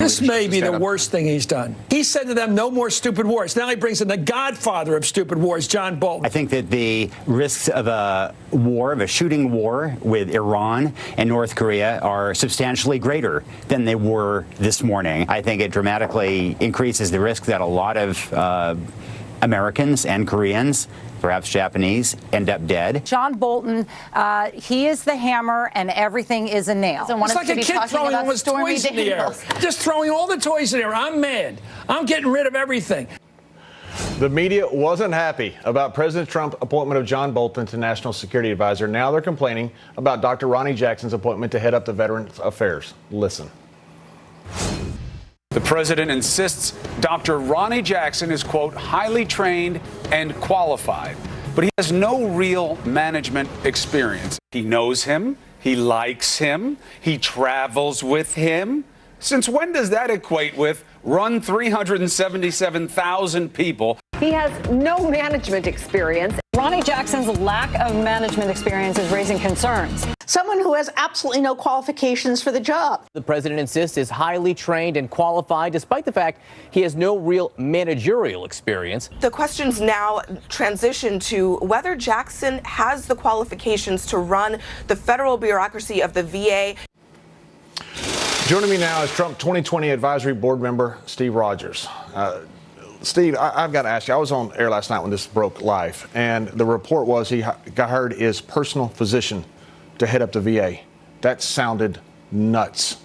This may be the worst thing he's done. He said to them, no more stupid wars. Now he brings in the godfather of stupid wars, John Bolton. I think that the risks of a war, of a shooting war with Iran and North Korea are substantially greater than they were this morning. I think it dramatically increases the risk that a lot of Americans and Koreans, perhaps Japanese, end up dead. John Bolton, he is the hammer and everything is a nail. It's like a kid throwing all his toys in the air. Just throwing all the toys in the air. I'm mad. I'm getting rid of everything. The media wasn't happy about President Trump's appointment of John Bolton to National Security Advisor. Now they're complaining about Dr. Ronny Jackson's appointment to head up the Veterans Affairs. Listen. The president insists Dr. Ronny Jackson is, quote, highly trained and qualified, but he has no real management experience. He knows him. He likes him. He travels with him. Since when does that equate with run 377,000 people? He has no management experience. Ronny Jackson's lack of management experience is raising concerns. Someone who has absolutely no qualifications for the job. The president insists is highly trained and qualified, despite the fact he has no real managerial experience. The questions now transition to whether Jackson has the qualifications to run the federal bureaucracy of the VA. Joining me now is Trump 2020 Advisory Board member Steve Rogers. Steve, I've got to ask you, I was on air last night when this broke live, and the report was he got hired his personal physician to head up the VA. That sounded nuts.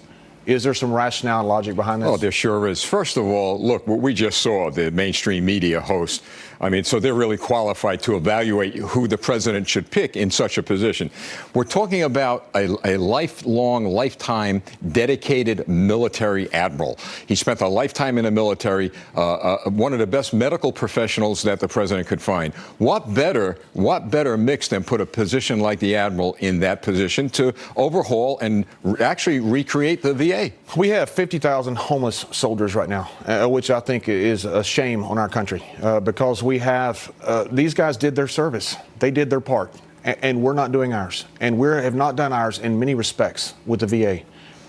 Is there some rationale and logic behind this? Oh, there sure is. First of all, look, what we just saw, the mainstream media host, I mean, so they're really qualified to evaluate who the president should pick in such a position. We're talking about a lifetime dedicated military admiral. He spent a lifetime in the military, one of the best medical professionals that the president could find. What better mix than put a position like the admiral in that position to overhaul and actually recreate the VA? We have 50,000 homeless soldiers right now, which I think is a shame on our country because we have these guys did their service. They did their part, and we're not doing ours. And we have not done ours in many respects with the VA.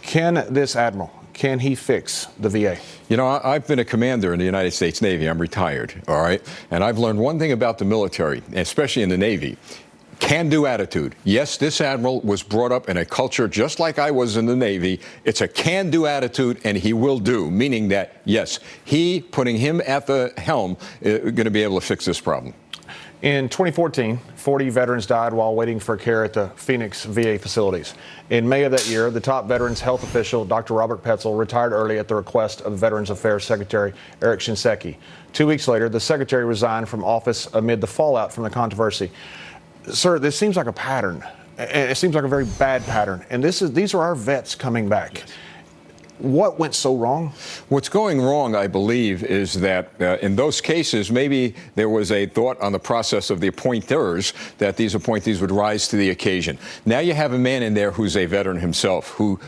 Can this admiral, can he fix the VA? You know, I've been a commander in the United States Navy. I'm retired, all right? And I've learned one thing about the military, especially in the Navy. Can-do attitude. Yes, this admiral was brought up in a culture just like I was in the Navy. It's a can-do attitude, and he will do, meaning that, yes, putting him at the helm is going to be able to fix this problem. In 2014, 40 veterans died while waiting for care at the Phoenix VA facilities. In May of that year, the top Veterans Health official, Dr. Robert Petzl, retired early at the request of Veterans Affairs Secretary Eric Shinseki. 2 weeks later, the secretary resigned from office amid the fallout from the controversy. Sir, this seems like a pattern. It seems like a very bad pattern. And these are our vets coming back. Yes. What went so wrong? What's going wrong, I believe, is that in those cases, maybe there was a thought on the process of the appointers that these appointees would rise to the occasion. Now you have a man in there who's a veteran himself, who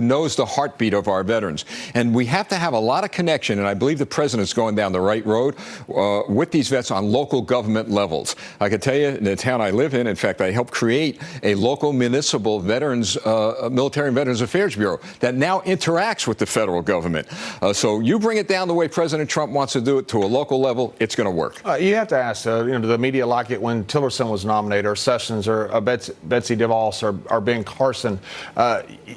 knows the heartbeat of our veterans. And we have to have a lot of connection, and I believe the president's going down the right road with these vets on local government levels. I can tell you, in the town I live in fact, I helped create a local municipal military and Veterans Affairs Bureau that now interacts with the federal government. So you bring it down the way President Trump wants to do it to a local level, it's going to work. You have to ask, the media like it when Tillerson was nominated, or Sessions, or Betsy DeVos, or Ben Carson.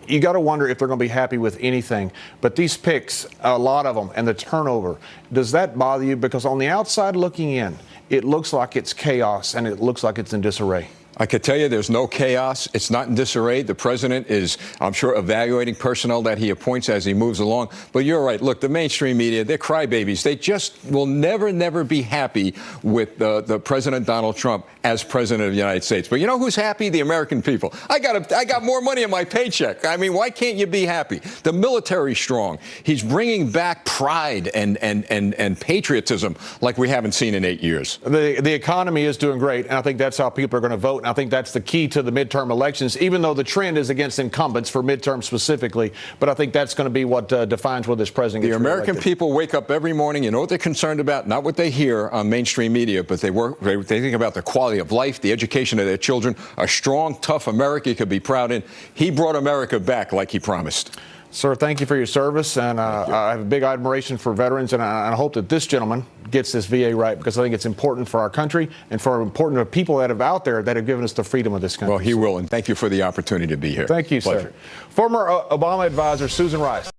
You got to wonder if they're going to be happy with anything. But these picks, a lot of them, and the turnover, does that bother you? Because on the outside looking in, it looks like it's chaos, and it looks like it's in disarray. I could tell you there's no chaos. It's not in disarray. The president is, I'm sure, evaluating personnel that he appoints as he moves along. But you're right. Look, the mainstream media, they're crybabies. They just will never be happy with the President Donald Trump as president of the United States. But you know who's happy? The American people. I got more money in my paycheck. I mean, why can't you be happy? The military's strong. He's bringing back pride and patriotism like we haven't seen in 8 years. The economy is doing great, and I think that's how people are going to vote. And I think that's the key to the midterm elections, even though the trend is against incumbents for midterm specifically. But I think that's going to be what defines whether this president gets reelected. The American people wake up every morning. You know what they're concerned about? Not what they hear on mainstream media, but they think about the quality of life, the education of their children, a strong, tough America you could be proud in. He brought America back like he promised. Sir, thank you for your service, and I have a big admiration for veterans, and I hope that this gentleman gets this VA right, because I think it's important for our country and for important to people that have out there that have given us the freedom of this country. Well, he will, and thank you for the opportunity to be here. Thank you, Pleasure. sir. Former Obama advisor Susan Rice.